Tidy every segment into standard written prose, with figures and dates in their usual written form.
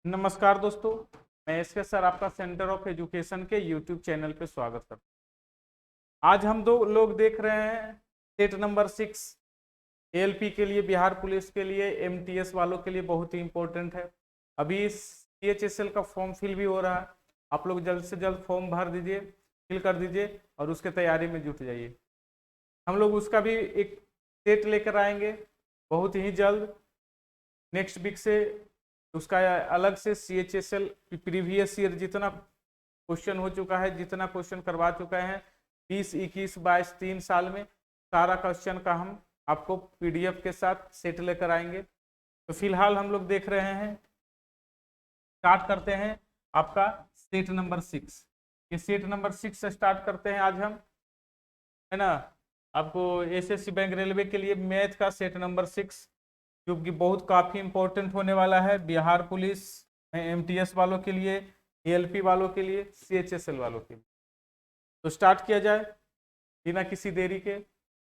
नमस्कार दोस्तों, मैं एसके सर आपका सेंटर ऑफ एजुकेशन के यूट्यूब चैनल पे स्वागत करता हूँ। आज हम दो लोग देख रहे हैं सेट नंबर 6 एएलपी के लिए, बिहार पुलिस के लिए, एमटीएस वालों के लिए बहुत ही इंपॉर्टेंट है। अभी सीएचएसएल का फॉर्म फिल भी हो रहा है। आप लोग जल्द से जल्द फॉर्म भर दीजिए, फिल कर दीजिए और उसके तैयारी में जुट जाइए। हम लोग उसका भी एक सेट लेकर आएंगे बहुत ही जल्द, नेक्स्ट वीक से। उसका अलग से सीएचएसएल प्रीवियस ईयर जितना क्वेश्चन हो चुका है, जितना क्वेश्चन करवा चुका है 20, 21, 22 3 साल में, सारा क्वेश्चन का हम आपको पीडीएफ के साथ सेट लेकर आएंगे। तो फिलहाल हम लोग देख रहे हैं, स्टार्ट करते हैं आपका सेट नंबर 6। ये सेट नंबर 6 से स्टार्ट करते हैं आज हम, है ना। आपको एसएससी बैंक रेलवे के लिए मैथ का सेट नंबर 6 जो कि बहुत काफ़ी इंपॉर्टेंट होने वाला है, बिहार पुलिस एमटीएस वालों के लिए, एएलपी वालों के लिए, सीएचएसएल वालों के लिए। तो स्टार्ट किया जाए बिना किसी देरी के,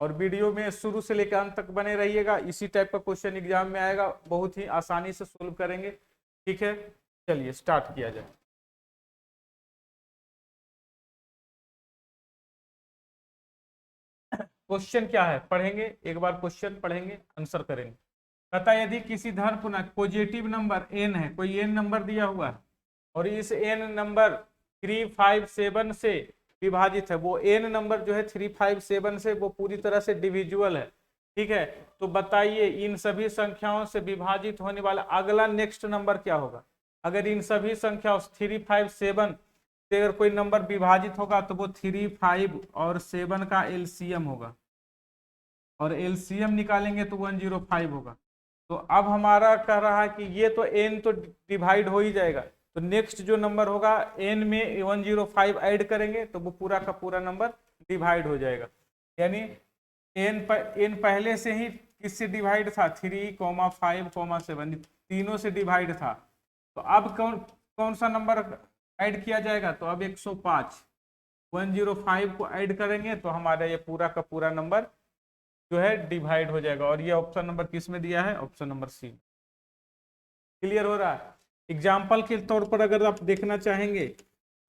और वीडियो में शुरू से लेकर अंत तक बने रहिएगा। इसी टाइप का क्वेश्चन एग्जाम में आएगा, बहुत ही आसानी से सोल्व करेंगे, ठीक है। चलिए स्टार्ट किया जाए। क्वेश्चन क्या है पढ़ेंगे, एक बार क्वेश्चन पढ़ेंगे, आंसर करेंगे। कहता है यदि किसी धन पूर्णांक पॉजिटिव नंबर n है, कोई n नंबर दिया हुआ है और इस n नंबर 357 से विभाजित है, वो n नंबर जो है 357 से वो पूरी तरह से डिविजुअल है, ठीक है। तो बताइए इन सभी संख्याओं से विभाजित होने वाला अगला नेक्स्ट नंबर क्या होगा। अगर इन सभी संख्याओं 357 से अगर कोई नंबर विभाजित होगा तो वो 3, 5 और 7 का एलसीएम होगा, और एलसीएम निकालेंगे तो 105 होगा। तो अब हमारा कह रहा है कि ये तो n तो डिवाइड हो ही जाएगा, तो नेक्स्ट जो नंबर होगा n में 105 ऐड करेंगे तो वो पूरा का पूरा नंबर डिवाइड हो जाएगा। यानी n पहले से ही किससे डिवाइड था, 3, 5, 7, तीनों से डिवाइड था। तो अब कौन कौन सा नंबर ऐड किया जाएगा, तो अब 105, 105 को ऐड करेंगे तो हमारा ये पूरा का पूरा नंबर जो है डिवाइड हो जाएगा। और ये ऑप्शन नंबर किस में दिया है, ऑप्शन नंबर सी। क्लियर हो रहा है। एग्जाम्पल के तौर पर अगर आप देखना चाहेंगे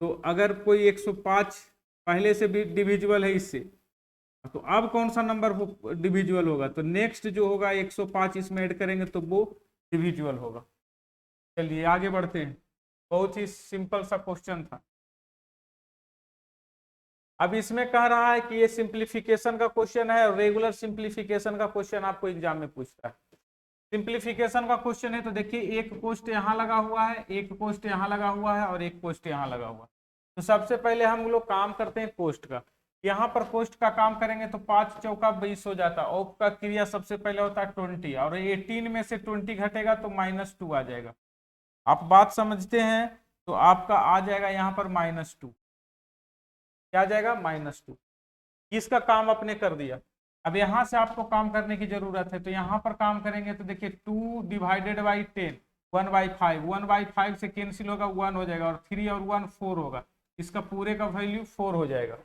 तो अगर कोई 105 पहले से भी डिविजुअल है इससे, तो अब कौन सा नंबर डिविजुअल होगा, तो नेक्स्ट जो होगा 105 इसमें ऐड करेंगे तो वो डिविजुअल होगा। चलिए आगे बढ़ते हैं, बहुत ही सिंपल सा क्वेश्चन था। अब इसमें कह रहा है कि ये सिंप्लीफिकेशन का क्वेश्चन है, और रेगुलर सिंप्लीफिकेशन का क्वेश्चन आपको एग्जाम में पूछता है। सिंप्लीफिकेशन का क्वेश्चन है तो देखिए एक पोस्ट यहाँ लगा हुआ है, एक पोस्ट यहाँ लगा हुआ है और एक पोस्ट यहाँ लगा हुआ है। तो सबसे पहले हम लोग काम करते हैं पोस्ट का। यहाँ पर पोस्ट का काम करेंगे तो 5 चौका 20 हो जाता है। ऑफ का क्रिया सबसे पहले होता है 20, और 18 में से 20 घटेगा तो -2 आ जाएगा। आप बात समझते हैं, तो आपका आ जाएगा यहाँ पर -2। क्या आ जाएगा, -2। इसका काम अपने कर दिया। अब यहां से आपको काम करने की जरूरत है, तो यहां पर काम करेंगे तो देखिए 2 डिवाइडेड बाई 10, 1/5, 1/5 से कैंसिल होगा, 1 हो जाएगा, और 3 और 1 4 होगा। इसका पूरे का वैल्यू 4 हो जाएगा,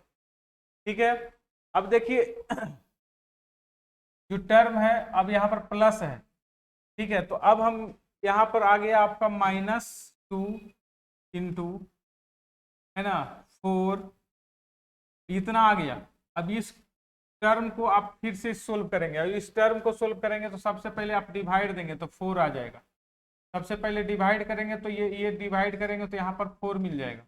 ठीक है। अब देखिए जो टर्म है अब यहाँ पर प्लस है, ठीक है। तो अब हम यहाँ पर आ गया आपका -2 इंटू, है ना, 4, इतना आ गया। अब इस टर्म को आप फिर से सोल्व करेंगे, और इस टर्म को सोल्व करेंगे तो सबसे पहले आप डिवाइड देंगे तो 4 आ जाएगा। सबसे पहले डिवाइड करेंगे तो ये डिवाइड करेंगे तो यहाँ पर 4 मिल जाएगा,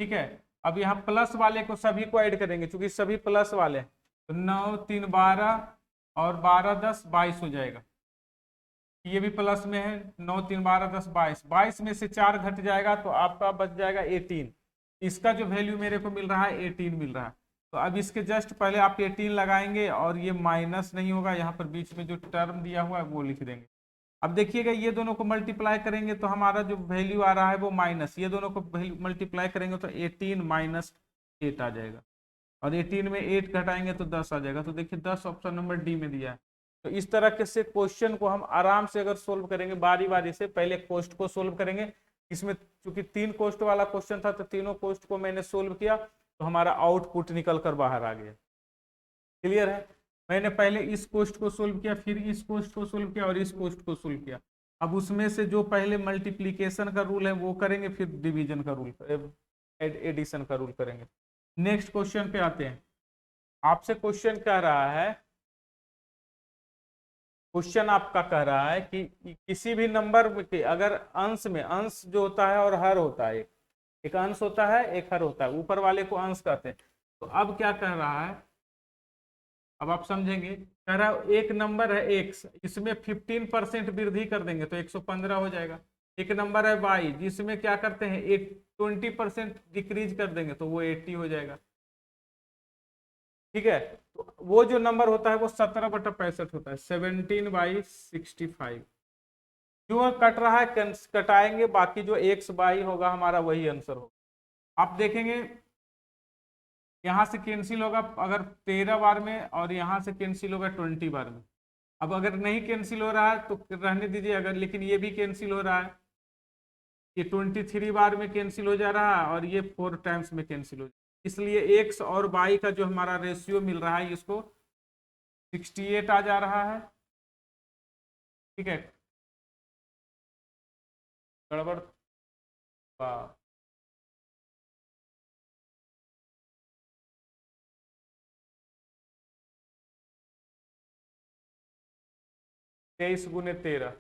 ठीक है। अब यहाँ प्लस वाले को सभी को ऐड करेंगे, क्योंकि सभी प्लस वाले हैं, तो 9, 3, 12 और 12, 10, 22 हो जाएगा। ये भी प्लस में है, 9, 3, 12, 10, 22, 22 में से 4 घट जाएगा तो आपका बच जाएगा 18। इसका जो वैल्यू मेरे को मिल रहा है 18 मिल रहा है। तो अब इसके जस्ट पहले आप 18 लगाएंगे, और ये माइनस नहीं होगा, यहाँ पर बीच में जो टर्म दिया हुआ है वो लिख देंगे। अब देखिएगा ये दोनों को मल्टीप्लाई करेंगे तो हमारा जो वैल्यू आ रहा है वो माइनस, ये दोनों को मल्टीप्लाई करेंगे तो 18 - 8 आ जाएगा, और 18 में 8 घटाएंगे तो 10 आ जाएगा। तो देखिए 10 ऑप्शन नंबर डी में दिया है। तो इस तरह के से क्वेश्चन को हम आराम से अगर सोल्व करेंगे, बारी बारी से पहले कोष्ट को सोल्व करेंगे। इसमें चूंकि 3 कोष्ट वाला क्वेश्चन था तो तीनों कोष्ट को मैंने सोल्व किया, तो हमारा आउटपुट निकल कर बाहर आ गया। क्लियर है। मैंने पहले इस कोष्ट को सोल्व किया, फिर इस कोष्ट को सोल्व किया और इस कोष्ट को सोल्व किया। अब उसमें से जो पहले मल्टीप्लीकेशन का रूल है वो करेंगे, फिर डिवीजन का रूल, एडिशन का रूल करेंगे। नेक्स्ट क्वेश्चन पे आते हैं। आपसे क्वेश्चन कह रहा है, क्वेश्चन आपका कह रहा है कि किसी भी नंबर के अगर अंश में, अंश जो होता है और हर होता है, एक अंश होता है एक हर होता है, ऊपर वाले को अंश कहते हैं। तो अब क्या कह रहा है, अब आप समझेंगे। कह रहा है एक नंबर है x, इसमें 15% वृद्धि कर देंगे तो 115 हो जाएगा। एक नंबर है y जिसमें क्या करते हैं, एक 20% डिक्रीज कर देंगे तो वो 80 हो जाएगा। ठीक है, तो वो जो नंबर होता है वो 17/65 होता है, 17/65। जो कट रहा है कटाएंगे, बाकी जो एक्स बाई होगा हमारा वही आंसर होगा। आप देखेंगे यहां से कैंसिल होगा अगर 13 बार में, और यहां से कैंसिल होगा 20 बार में। अब अगर नहीं कैंसिल हो रहा है तो रहने दीजिए, अगर लेकिन ये भी कैंसिल हो रहा है, ये 23 बार में कैंसिल हो जा रहा है और ये 4 टाइम्स में कैंसिल हो जा रहा है। इसलिए एक्स और बाई का जो हमारा रेशियो मिल रहा है इसको 68 आ जा रहा है। ठीक है, गड़बड़ 23 × 13,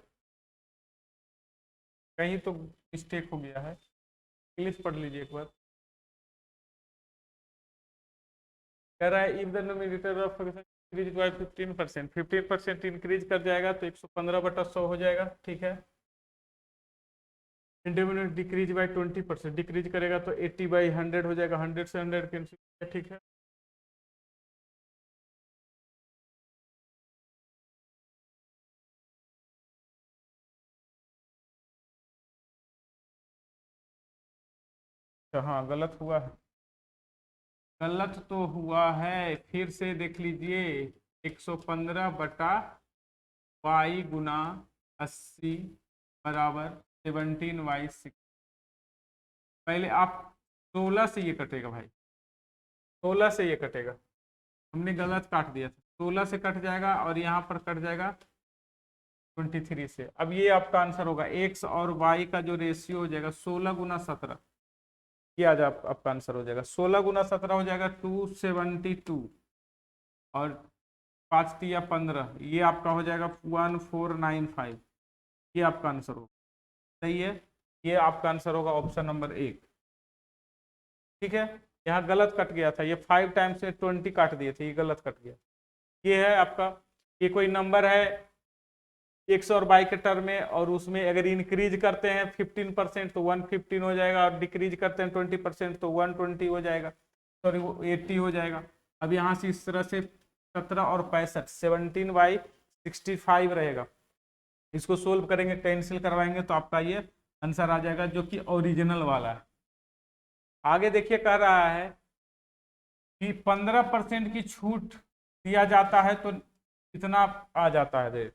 कहीं तो मिस्टेक हो गया है, इंग्लिश पढ़ लीजिए एक बार। कह रहा है if the numerator of increase by 15%, 15% increase कर जाएगा तो 115/100 हो जाएगा। ठीक है, इंडिविजुअल डिक्रीज बाय 20%, डिक्रीज करेगा तो 80/100 हो जाएगा, 100 से 100 कैंसिल। ठीक है, तो हाँ गलत हुआ है, गलत तो हुआ है, फिर से देख लीजिए। 115/y×80 बराबर 17/6। पहले आप 16 से ये कटेगा भाई, 16 से ये कटेगा, हमने गलत काट दिया था। 16 से कट जाएगा और यहाँ पर कट जाएगा 23 से। अब ये आपका आंसर होगा, एक्स और वाई का जो रेशियो हो जाएगा 16×17, ये आज आपका आंसर हो जाएगा। 16×17 हो जाएगा 272, और 5 तिया 15, ये आपका हो जाएगा 1495। ये आपका आंसर होगा, सही है, ये आपका आंसर होगा ऑप्शन नंबर 1। ठीक है, यहाँ गलत कट गया था, ये 5 टाइम्स से 20 काट दिए थे, ये गलत कट गया। ये है आपका, ये कोई नंबर है एक्स और वाई के टर्म में, और उसमें अगर इंक्रीज करते हैं 15% तो 115 हो जाएगा, और डिक्रीज करते हैं 20% तो 120 हो जाएगा, सॉरी वो 80 हो जाएगा। अब यहाँ से इस तरह से 17 और 65, 17/65 रहेगा। इसको सोल्व करेंगे, कैंसिल करवाएंगे तो आपका ये आंसर आ जाएगा, जो कि ओरिजिनल वाला है। आगे देखिए, कह रहा है कि 15% की छूट दिया जाता है तो कितना आ जाता है रेट।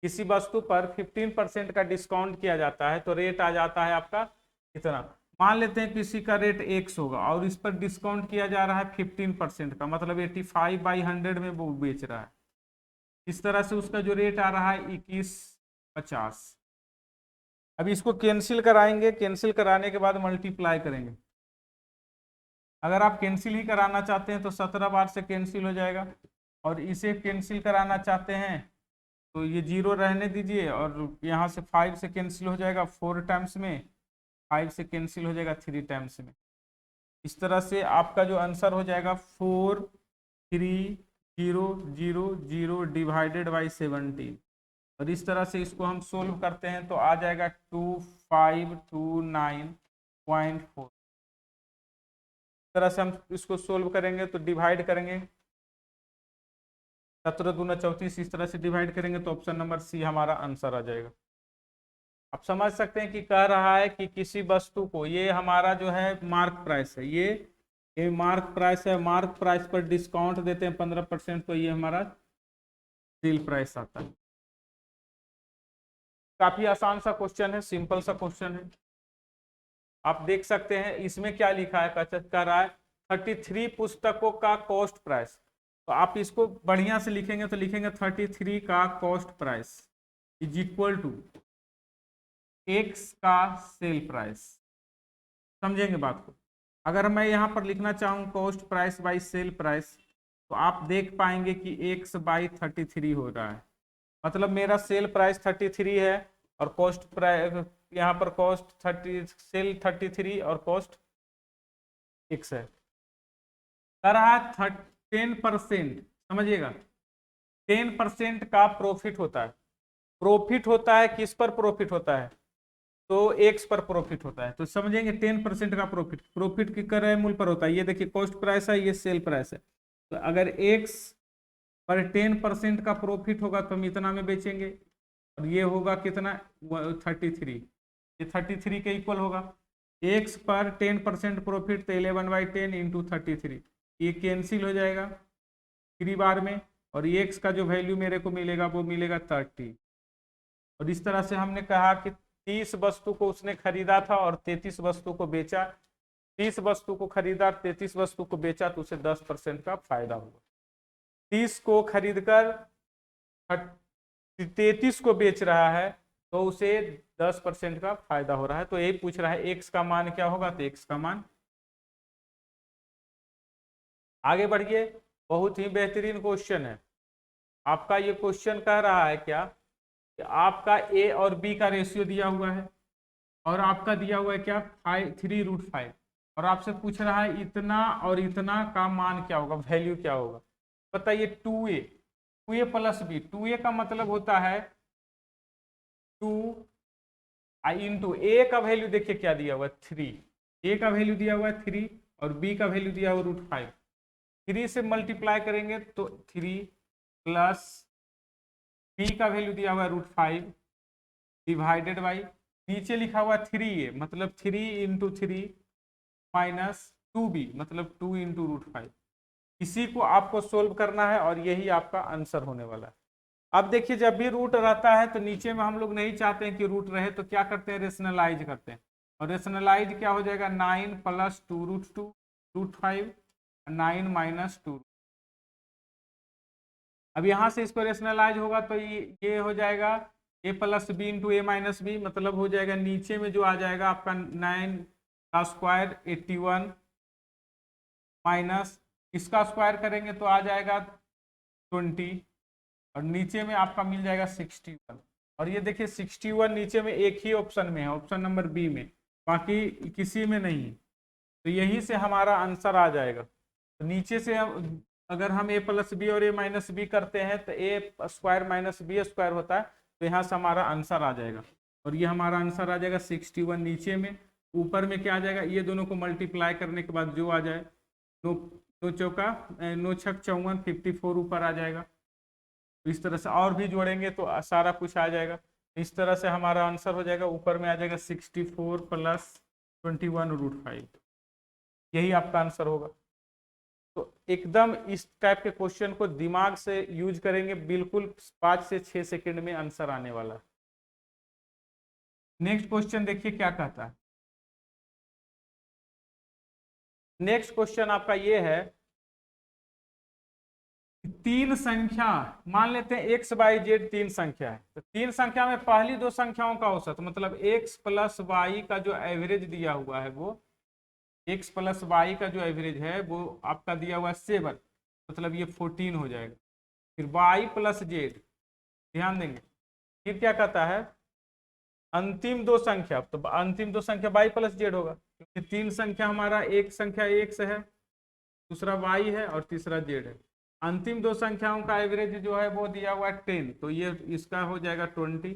किसी वस्तु पर 15% का डिस्काउंट किया जाता है तो रेट आ जाता है आपका कितना। मान लेते हैं किसी का रेट x होगा और इस पर डिस्काउंट किया जा रहा है 15% का, मतलब 85/100 में वो बेच रहा है। इस तरह से उसका जो रेट आ रहा है 21.50। अभी इसको कैंसिल कराएंगे, कैंसिल कराने के बाद मल्टीप्लाई करेंगे। अगर आप कैंसिल ही कराना चाहते हैं तो 17 बार से कैंसिल हो जाएगा, और इसे कैंसिल कराना चाहते हैं तो ये 0 रहने दीजिए, और यहाँ से 5 से कैंसिल हो जाएगा 4 टाइम्स में, 5 से कैंसिल हो जाएगा 3 टाइम्स में। इस तरह से आपका जो आंसर हो जाएगा 4300 डिवाइडेड बाई 17। और इस तरह से इसको हम सोल्व करते हैं तो आ जाएगा 2529.4। तरह से हम इसको सोल्व करेंगे तो डिवाइड करेंगे, 17 दूना 34, इस तरह से डिवाइड करेंगे तो ऑप्शन नंबर सी हमारा आंसर आ जाएगा। आप समझ सकते हैं कि कह रहा है कि किसी वस्तु को, ये हमारा जो है मार्क प्राइस है, ये मार्क प्राइस है, मार्क प्राइस पर डिस्काउंट देते हैं 15%, तो ये हमारा सेल प्राइस आता है। काफी आसान सा क्वेश्चन है, सिंपल सा क्वेश्चन है। आप देख सकते हैं इसमें क्या लिखा है, कह रहा है 33 पुस्तकों का कॉस्ट प्राइस। तो आप इसको बढ़िया से लिखेंगे तो लिखेंगे 33 का cost price is equal to X का सेल प्राइस। समझेंगे बात को। अगर मैं यहाँ पर लिखना चाहूँ cost price by sell price, तो आप देख पाएंगे कि एक्स बाई 33 हो रहा है। मतलब मेरा सेल प्राइस 33 है और कॉस्ट प्राइस यहाँ पर कॉस्ट 30, सेल 33 और कॉस्ट एक्स है। कर रहा है 10%। समझिएगा 10% का प्रॉफिट होता है। प्रॉफिट होता है किस पर प्रॉफिट होता है? तो एक्स पर प्रॉफिट होता है। तो समझेंगे 10% का प्रॉफिट, प्रॉफिट की क्रय मूल्य पर होता है। ये देखिए कॉस्ट प्राइस है, ये सेल प्राइस है। तो अगर एक्स पर 10% का प्रॉफिट होगा तो हम इतना में बेचेंगे, और ये होगा कितना 33, ये 33 के इक्वल होगा। एक्स पर 10% प्रॉफिट तो 11/10 इंटू 33, ये कैंसिल हो जाएगा 3 बार में, और एक्स का जो वैल्यू मेरे को मिलेगा वो मिलेगा 30। और इस तरह से हमने कहा कि 30 वस्तु को उसने खरीदा था और 33 वस्तु को बेचा। 30 वस्तु को खरीदा, 33 वस्तु को बेचा, तो उसे 10% का फायदा हुआ। 30 को खरीदकर 33 को बेच रहा है तो उसे 10% का फायदा हो रहा है। तो यही पूछ रहा है एक्स का मान क्या होगा, तो एक्स का मान। आगे बढ़िए, बहुत ही बेहतरीन क्वेश्चन है आपका। ये क्वेश्चन कह रहा है क्या कि आपका ए और बी का रेशियो दिया हुआ है, और आपका दिया हुआ है क्या 3√5, और आपसे पूछ रहा है इतना और इतना का मान क्या होगा, वैल्यू क्या होगा। बताइए 2a प्लस बी। 2a का मतलब होता है 2 इंटू ए का वैल्यू देखिए क्या दिया हुआ है 3, ए का वैल्यू दिया हुआ है 3 और बी का वैल्यू दिया हुआ √5। 3 से मल्टीप्लाई करेंगे तो 3 प्लस बी का वैल्यू दिया हुआ है √5 डिवाइडेड बाई नीचे लिखा हुआ 3a मतलब 3 इंटू 3 माइनस 2b मतलब 2 इंटू √5। इसी को आपको सोल्व करना है और यही आपका आंसर होने वाला है। अब देखिए जब भी रूट रहता है तो नीचे में हम लोग नहीं चाहते हैं कि रूट रहे, तो क्या करते हैं रेशनलाइज करते हैं। और रेशनलाइज क्या हो जाएगा 9 प्लस 2√2 √5 9 माइनस 2। अब यहाँ से इसको रेशनलाइज होगा तो ये हो जाएगा a plus B into A minus B, मतलब हो जाएगा नीचे में जो आ जाएगा आपका 9 का स्क्वायर 81 माइनस इसका स्क्वायर करेंगे तो आ जाएगा 20, और नीचे में आपका मिल जाएगा 61। और ये देखिए 61 नीचे में एक ही ऑप्शन में है, ऑप्शन नंबर बी में, बाकी किसी में नहीं। तो यहीं से हमारा आंसर आ जाएगा। तो नीचे से अगर हम a प्लस बी और a माइनस बी करते हैं तो a square minus B square होता है, तो यहाँ से हमारा आंसर आ जाएगा। और ये हमारा आंसर आ जाएगा 61 नीचे में, ऊपर में क्या आ जाएगा, ये दोनों को मल्टीप्लाई करने के बाद जो आ जाए, दो दो चौका 9 छक 54 54 ऊपर आ जाएगा। तो इस तरह से और भी जोड़ेंगे तो सारा कुछ आ जाएगा। इस तरह से हमारा आंसर हो जाएगा, ऊपर में आ जाएगा 64 प्लस 21√5, यही आपका आंसर होगा। तो एकदम इस टाइप के क्वेश्चन को दिमाग से यूज करेंगे, बिल्कुल 5 से 6 सेकंड में आंसर आने वाला है। नेक्स्ट क्वेश्चन देखिए क्या कहता है। नेक्स्ट क्वेश्चन आपका ये है, तीन संख्या मान लेते हैं एक्स वाई जेड तीन संख्या है, तो तीन संख्या में पहली दो संख्याओं का औसत मतलब एक्स प्लस वाई का जो एवरेज दिया हुआ है वो एक्स प्लस वाई का जो एवरेज है वो आपका दिया हुआ है 7, मतलब ये 14 हो जाएगा। फिर वाई प्लस जेड, ध्यान देंगे फिर क्या कहता है अंतिम दो संख्या, तो अंतिम दो संख्या वाई प्लस जेड होगा, क्योंकि तीन संख्या हमारा एक संख्या एक्स है, दूसरा वाई है और तीसरा जेड है। अंतिम दो संख्याओं का एवरेज जो है वो दिया हुआ है 10, तो ये इसका हो जाएगा 20।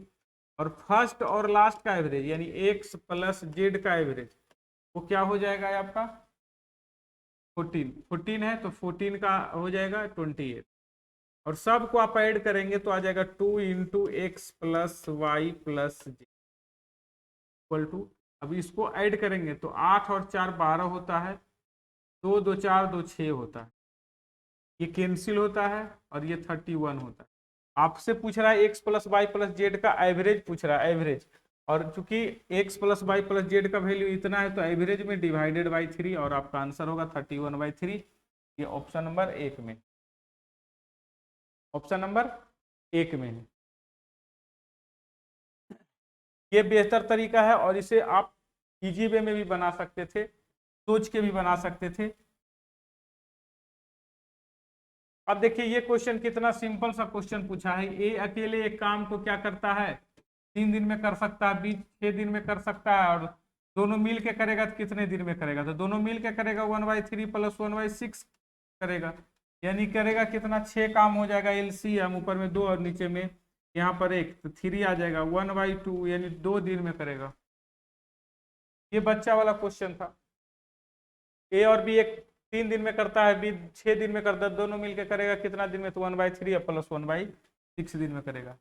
और फर्स्ट और लास्ट का एवरेज यानी एक्स प्लस जेड का एवरेज वो क्या हो जाएगा आपका 14 है, तो 14 का हो जाएगा 28। और सबको आप ऐड करेंगे तो आ जाएगा 2 into X plus Y plus Z equal to, अब इसको ऐड करेंगे तो 8 और 4 12 होता है, 2 2 4 2 6 होता है, ये कैंसिल होता है और ये 31 होता है। आपसे पूछ रहा है x plus Y plus Z का एवरेज पूछ रहा है, एवरेज। और चूंकि X plus Y plus Z का वैल्यू इतना है तो एवरेज में डिवाइडेड बाई 3 और आपका आंसर होगा 31/3। ये ऑप्शन नंबर 1 में, ऑप्शन नंबर 1 में है। ये बेहतर तरीका है और इसे आप इजी वे में भी बना सकते थे, सोच के भी बना सकते थे। अब देखिए ये क्वेश्चन कितना सिंपल सा क्वेश्चन पूछा है। ए अकेले एक काम को क्या करता है, 3 दिन में कर सकता है, बी 6 दिन में कर सकता है, और दोनों मिल के करेगा तो कितने दिन में करेगा, तो दोनों मिल के करेगा 1/3 प्लस 1/6 करेगा, यानी करेगा कितना, 6 काम हो जाएगा। एलसीएम ऊपर में 2 और नीचे में यहाँ पर 1, तो 3 आ जाएगा, 1/2 यानी 2 दिन में करेगा। ये बच्चा वाला क्वेश्चन था। ए और बी एक 3 दिन में करता है, बी 6 दिन में करता है, दोनों मिलकर करेगा कितना दिन में, तो 1/3 प्लस 1/6 दिन में करेगा।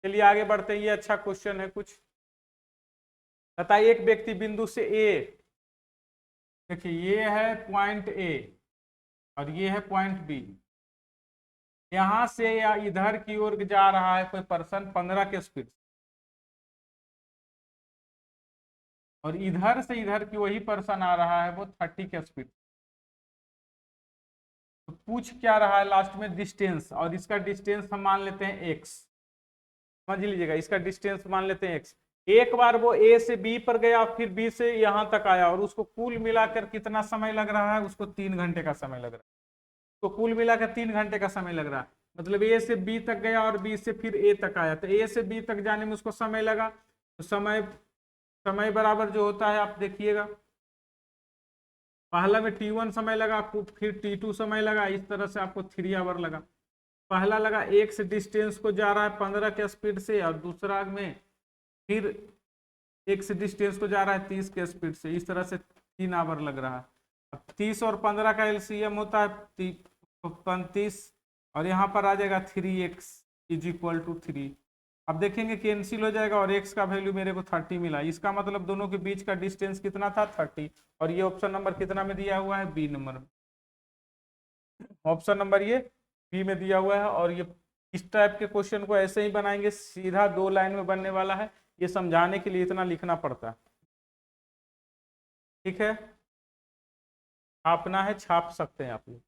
चलिए आगे बढ़ते हैं, ये अच्छा क्वेश्चन है कुछ। बताइए एक व्यक्ति बिंदु से ए, देखिए ये है पॉइंट ए और ये है पॉइंट बी, यहां से या इधर की ओर जा रहा है कोई पर्सन 15 के स्पीड, और इधर से इधर की वही पर्सन आ रहा है वो 30 के स्पीड। तो पूछ क्या रहा है लास्ट में, डिस्टेंस, और इसका डिस्टेंस हम मान लेते हैं एक्स, समझ लीजिएगा, इसका डिस्टेंस मान लेते हैं एक्स। एक बार वो ए से बी पर गया, फिर बी से यहां तक आया, और उसको कुल मिलाकर कितना समय लग रहा है, उसको 3 घंटे का समय लग रहा है, तो कुल मिलाकर 3 घंटे का समय लग रहा है। मतलब ए से बी तक गया और बी से फिर ए तक आया, तो ए से बी तक जाने में उसको समय लगा, तो समय बराबर जो होता है आप देखिएगा, पहला में T1 समय लगा, फिर T2 समय लगा, इस तरह से आपको 3 आवर लगा। पहला लगा एक से डिस्टेंस को जा रहा है 15 के स्पीड से, और दूसरा में फिर एक से डिस्टेंस को जा रहा है 30 के स्पीड से, इस तरह से 3 आवर लग रहा है। अब 30 और 15 का एलसीएम होता है 35, और यहाँ पर आ जाएगा 3x = 3। अब देखेंगे कैंसिल हो जाएगा और x का वैल्यू मेरे को 30 मिला, इसका मतलब दोनों के बीच का डिस्टेंस कितना था, 30, और ये ऑप्शन नंबर कितना में दिया हुआ है, बी नंबर में, ऑप्शन नंबर ये बी में दिया हुआ है। और ये इस टाइप के क्वेश्चन को ऐसे ही बनाएंगे, सीधा 2 लाइन में बनने वाला है, ये समझाने के लिए इतना लिखना पड़ता है, ठीक है, छापना है छाप सकते हैं आप लोग।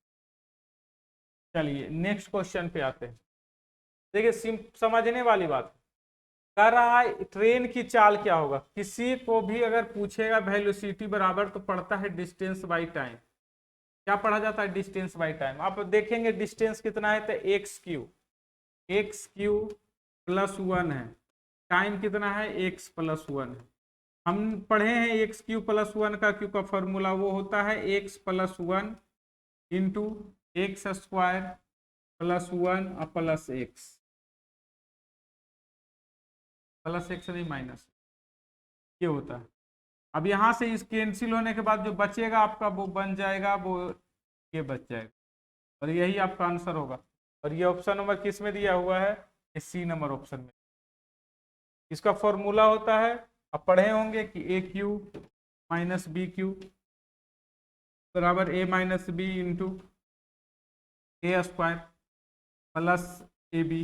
चलिए नेक्स्ट क्वेश्चन पे आते हैं। देखिए समझने वाली बात कह रहा है ट्रेन की चाल क्या होगा, किसी को भी अगर पूछेगा वेलोसिटी बराबर तो पड़ता है डिस्टेंस बाई टाइम। क्या पढ़ा जाता है, डिस्टेंस बाई टाइम। आप देखेंगे डिस्टेंस कितना है, तो x³ + 1 है, टाइम कितना है, x + 1 है। हम पढ़े हैं x³ + 1 का क्यू का फॉर्मूला, वो होता है x + 1 × x² + 1 plus x, plus x नहीं माइनस, ये होता है। अब यहां से इस कैंसिल होने के बाद जो बचेगा आपका वो बन जाएगा, वो ये बच जाएगा, और यही आपका आंसर होगा। और ये ऑप्शन नंबर किस में दिया हुआ है, सी नंबर ऑप्शन में। इसका फॉर्मूला होता है, आप पढ़े होंगे कि AQ - BQ बराबर A - B × A² plus AB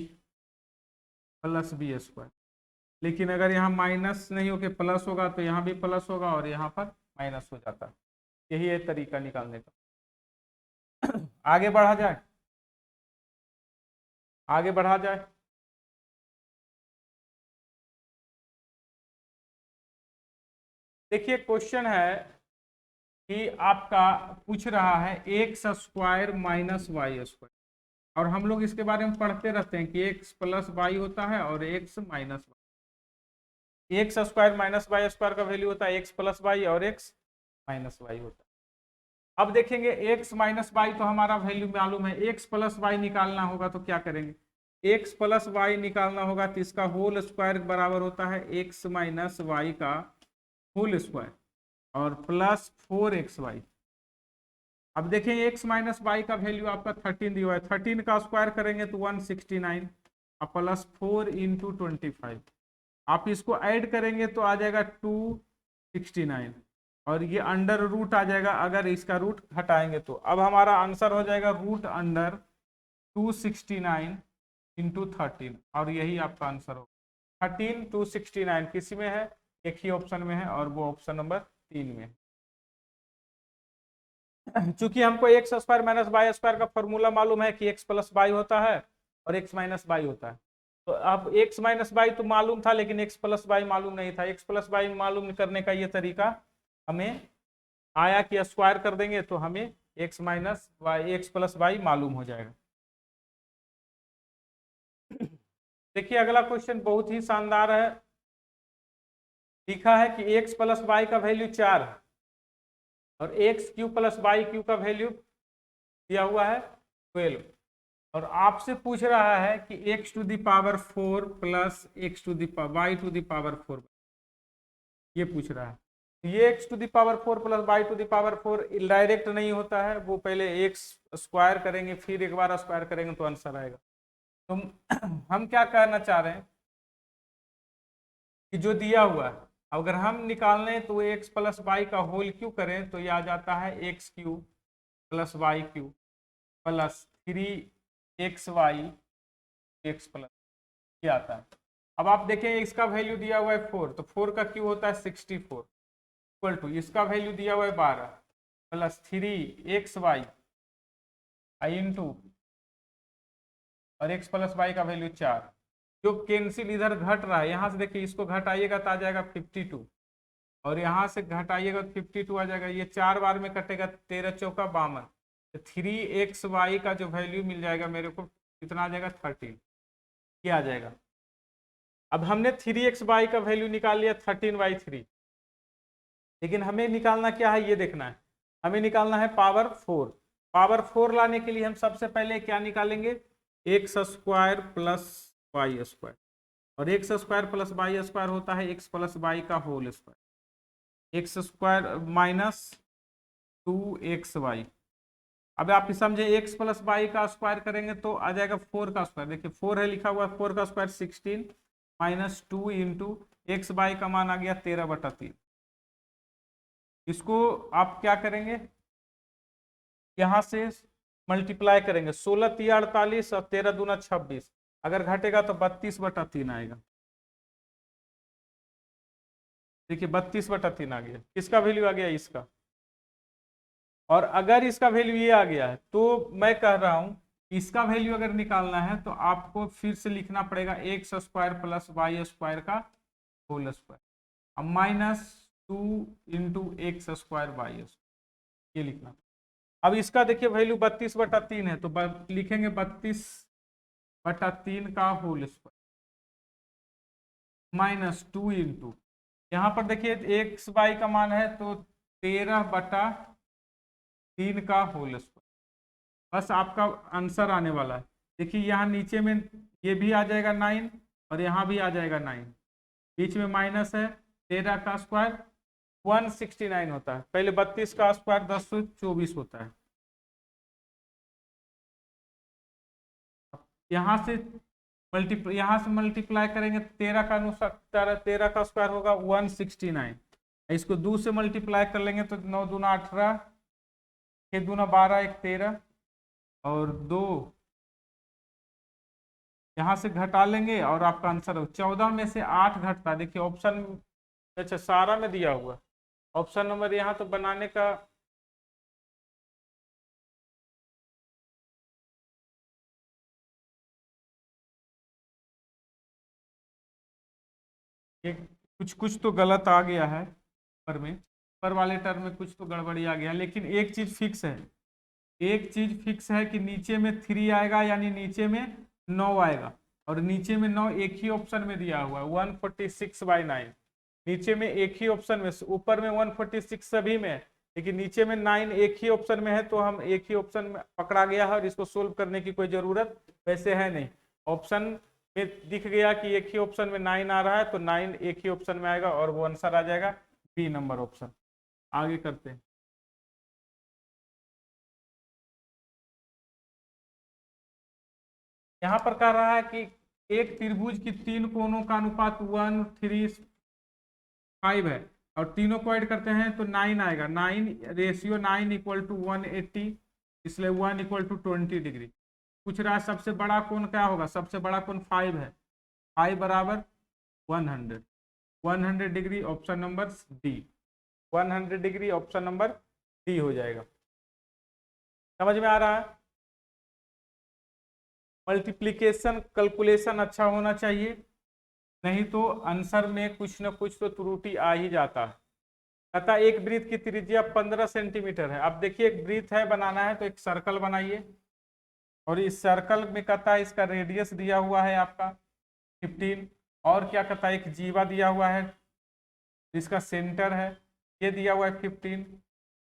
plus B²। लेकिन अगर यहाँ माइनस नहीं होके प्लस होगा तो यहाँ भी प्लस होगा और यहाँ पर माइनस हो जाता। यही है तरीका निकालने का। आगे बढ़ा जाए, आगे बढ़ा जाए। देखिए क्वेश्चन है कि आपका पूछ रहा है x² - y², और हम लोग इसके बारे में पढ़ते रहते हैं कि x + y होता है और x - y। x² - y² का वैल्यू होता है x + y और x - y होता है। अब देखेंगे x - y तो हमारा वैल्यू मालूम है, x + y निकालना होगा तो क्या करेंगे, x + y निकालना होगा तो इसका होल स्क्वायर बराबर होता है x - y का होल स्क्वायर और प्लस 4xy। अब देखें x - y का वैल्यू आपका 13 दिया है, 13 का स्क्वायर करेंगे तो 169 प्लस 4 × 25, आप इसको ऐड करेंगे तो आ जाएगा 269, और ये अंडर रूट आ जाएगा, अगर इसका रूट हटाएंगे तो। अब हमारा आंसर हो जाएगा √269 × 13, और यही आपका आंसर होगा। 13 269 किसी में है, एक ही ऑप्शन में है, और वो ऑप्शन नंबर 3 में है। चूंकि हमको x² - y² का फॉर्मूला मालूम है कि x + y होता है और x - y होता है, तो अब x माइनस वाई तो मालूम था, लेकिन x प्लस वाई मालूम नहीं था। x प्लस वाई मालूम करने का ये तरीका हमें आया कि स्क्वायर कर देंगे तो हमें x minus Y X plus Y मालूम हो जाएगा। देखिए अगला क्वेश्चन बहुत ही शानदार है। लिखा है कि x प्लस वाई का वैल्यू 4 है और X cube plus Y cube का वैल्यू दिया हुआ है 12, और आपसे पूछ रहा है कि x to the power 4 plus X to the Y to the power 4, ये पूछ रहा है। ये x to the power 4 plus Y to the power 4 direct नहीं होता है, वो पहले x स्क्वायर करेंगे फिर एक बार स्क्वायर करेंगे तो आंसर आएगा। तो हम क्या कहना चाह रहे हैं कि जो दिया हुआ है अगर हम निकाल लें तो एक्स प्लस वाई का होल क्यू करें तो ये आ जाता है X cube plus Y cube plus 3xy X plus, ये आता है। अब आप देखें इसका वैल्यू दिया हुआ है 4, तो 4 का क्यू होता है 64 इक्वल टू इसका वैल्यू दिया हुआ है 12 प्लस 3xy इंटू और x प्लस वाई का वैल्यू 4, जो कैंसिल इधर घट रहा है, यहाँ से देखिए इसको घटाइएगा तो आ जाएगा 52 और यहाँ से घटाइएगा तो 52 आ जाएगा। ये 4 बार में कटेगा 13 चौका 52, तो 3xy का जो वैल्यू मिल जाएगा मेरे को कितना आ जाएगा 13, ये आ जाएगा। अब हमने 3xy का वैल्यू निकाल लिया 13/3, लेकिन हमें निकालना क्या है ये देखना है। हमें निकालना है पावर 4। पावर 4 लाने के लिए हम सबसे पहले क्या निकालेंगे, x square plus Y square, और x square plus Y square होता है एक्स प्लस वाई का whole square, x square minus 2xy। अब आप समझे एक्स प्लस वाई का स्क्वायर करेंगे तो आ जाएगा 4 का स्क्वायर, देखिए 4 है लिखा हुआ है, 4 का square 16 minus 2 into X Y का मान आ गया 13/3। इसको आप क्या करेंगे, यहां से मल्टीप्लाई करेंगे, 16 3 48 और 13 दूना 26, अगर घटेगा तो 32/3 आएगा। देखिए 32/3 आ गया, किसका वैल्यू आ गया, इसका। और अगर इसका वैल्यू ये आ गया है तो मैं कह रहा हूं इसका वैल्यू अगर निकालना है तो आपको फिर से लिखना पड़ेगा X square plus Y square का होल स्क्वायर, अब minus 2 into X square Y square, ये लिखना। अब इसका देखिए वैल्यू 32/3 है तो लिखेंगे 32/3 का होल स्क्वायर माइनस 2 इंटू, यहाँ पर देखिए एक्स वाई का मान है तो 13/3 का होल स्क्वायर, बस आपका आंसर आने वाला है। देखिए यहाँ नीचे में ये भी आ जाएगा 9 और यहाँ भी आ जाएगा 9, बीच में माइनस है, 13 का स्क्वायर 169 होता है, पहले 32 का स्क्वायर 1024 होता है। यहाँ से मल्टीप्लाई करेंगे 13 का अनुसार 13 का स्क्वायर होगा 169, इसको 2 से मल्टीप्लाई कर लेंगे तो 9 दूना 18, 6 दूना 12, 1 13 और 2 यहाँ से घटा लेंगे और आपका आंसर हो 14 में से 8 घटता है। देखिए ऑप्शन, अच्छा सारा में दिया हुआ ऑप्शन नंबर यहाँ तो बनाने का कुछ कुछ तो गलत आ गया है पर वाले टर्म में कुछ तो गड़बड़ी आ गया, लेकिन एक चीज फिक्स है, एक चीज फिक्स है कि नीचे में 3 आएगा यानी नीचे में 9 आएगा, और नीचे में 9 एक ही ऑप्शन में दिया हुआ है 146/9, नीचे में एक ही ऑप्शन में, ऊपर में 146 सभी में है लेकिन नीचे में 9 एक ही ऑप्शन में है, तो हम एक ही ऑप्शन में पकड़ा गया है और इसको सोल्व करने की कोई जरूरत वैसे है नहीं। ऑप्शन में दिख गया कि एक ही ऑप्शन में 9 आ रहा है तो 9 एक ही ऑप्शन में आएगा और वो आंसर आ जाएगा बी नंबर ऑप्शन। आगे करते हैं। यहाँ पर कह रहा है कि एक त्रिभुज की 3 कोणों का अनुपात 1 3 5 है और तीनों को ऐड करते हैं तो 9 आएगा, 9 रेशियो 9 इक्वल टू 180, इसलिए 1 इक्वल टू 20 डिग्री। पूछ रहा है सबसे बड़ा कोण क्या होगा, सबसे बड़ा कोण 5 है, 5 बराबर 100 degree, option number D, 100 degree option number D हो जाएगा। समझ में आ रहा है। मल्टीप्लिकेशन कैलकुलेशन अच्छा होना चाहिए, नहीं तो आंसर में कुछ न कुछ तो त्रुटि आ ही जाता है। कहता एक वृत्त की त्रिज्या 15 सेंटीमीटर है। अब देखिए एक वृत्त है बनाना है तो एक सर्कल बनाइए, और इस सर्कल में कहता है इसका रेडियस दिया हुआ है आपका 15, और क्या कहता है एक जीवा दिया हुआ है, इसका सेंटर है ये दिया हुआ है 15,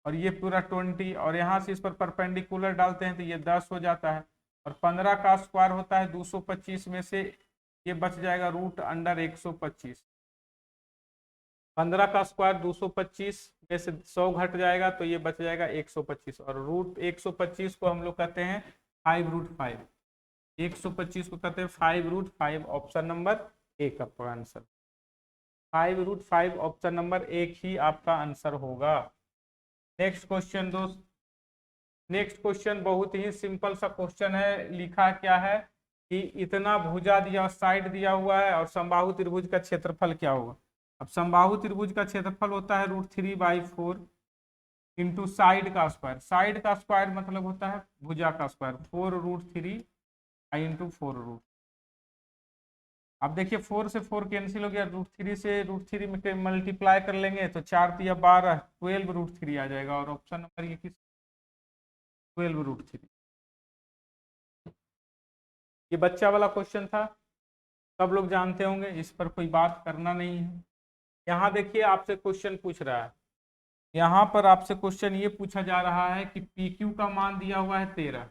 और ये पूरा 20, और यहाँ से इस पर परपेंडिकुलर डालते हैं तो ये 10 हो जाता है, और 15 का स्क्वायर होता है 225 में से ये बच जाएगा रूट अंडर 125। 15 का स्क्वायर 225 में से 100 घट जाएगा तो ये बच जाएगा 125, और रूट 125 को हम लोग कहते हैं 5√5। 125 को कहते हैं 5√5। ऑप्शन नंबर एक आपका आंसर 5√5, ऑप्शन नंबर एक ही आपका आंसर होगा। नेक्स्ट क्वेश्चन दोस्त, नेक्स्ट क्वेश्चन बहुत ही सिंपल सा क्वेश्चन है। लिखा क्या है कि इतना भुजा दिया, साइड दिया हुआ है, और समबाहु त्रिभुज का क्षेत्रफल क्या होगा। अब समबाहु त्रिभुज का क्षेत्रफल होता है √3/4 इंटू साइड का स्क्वायर। साइड का स्क्वायर मतलब होता है भुजा का स्क्वायर, 4√3 इंटू 4√। अब देखिए 4 से 4 कैंसिल हो गया, √3 से √3 में मल्टीप्लाई कर लेंगे तो 4 × 12, 12√3 आ जाएगा, और ऑप्शन नंबर ये किस 12√3। ये बच्चा वाला क्वेश्चन था, सब लोग जानते होंगे, इस पर कोई बात करना नहीं है। यहाँ देखिए आपसे क्वेश्चन पूछ रहा है, यहाँ पर आपसे क्वेश्चन ये पूछा जा रहा है कि PQ का मान दिया हुआ है 13,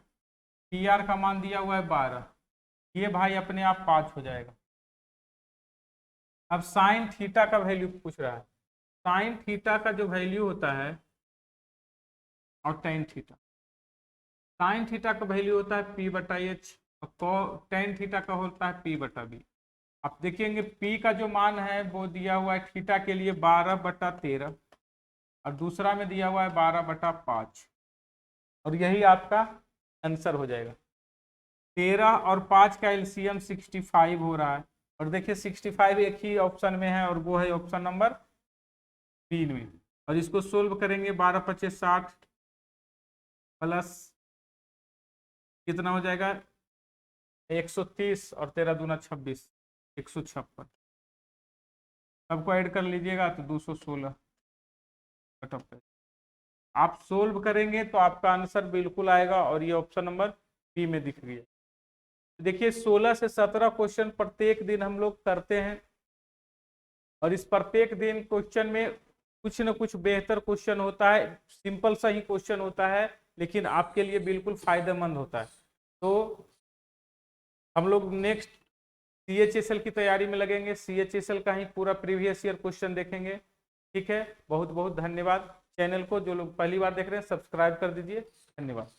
PR का मान दिया हुआ है 12, ये भाई अपने आप 5 हो जाएगा। अब साइन थीटा का वैल्यू पूछ रहा है। साइन थीटा का जो वैल्यू होता है और टेन थीटा, साइन थीटा का वैल्यू होता है P/H, और टेन थीटा का होता है P/B। आप देखेंगे P का जो मान है वो दिया हुआ है थीटा के लिए 12/13, और दूसरा में दिया हुआ है 12/5, और यही आपका आंसर हो जाएगा। 13 और 5 का एलसीएम 65 हो रहा है, और देखिए 65 एक ही ऑप्शन में है, और वो है ऑप्शन नंबर 3 में। और इसको सोल्व करेंगे 12×5 = 60 प्लस कितना हो जाएगा 130, और 13×2 = 26, 156। सबको ऐड कर लीजिएगा तो 216 कटअप। आप सोल्व करेंगे तो आपका आंसर बिल्कुल आएगा, और ये ऑप्शन नंबर बी में दिख गया। देखिए 16 से 17 क्वेश्चन प्रत्येक दिन हम लोग करते हैं, और इस प्रत्येक दिन क्वेश्चन में कुछ न कुछ बेहतर क्वेश्चन होता है। सिंपल सा ही क्वेश्चन होता है, लेकिन आपके लिए बिल्कुल फायदेमंद होता है। तो हम लोग नेक्स्ट CHSL की तैयारी में लगेंगे, CHSL का ही पूरा प्रीवियस ईयर क्वेश्चन देखेंगे। ठीक है, बहुत बहुत धन्यवाद। चैनल को जो लोग पहली बार देख रहे हैं सब्सक्राइब कर दीजिए। धन्यवाद।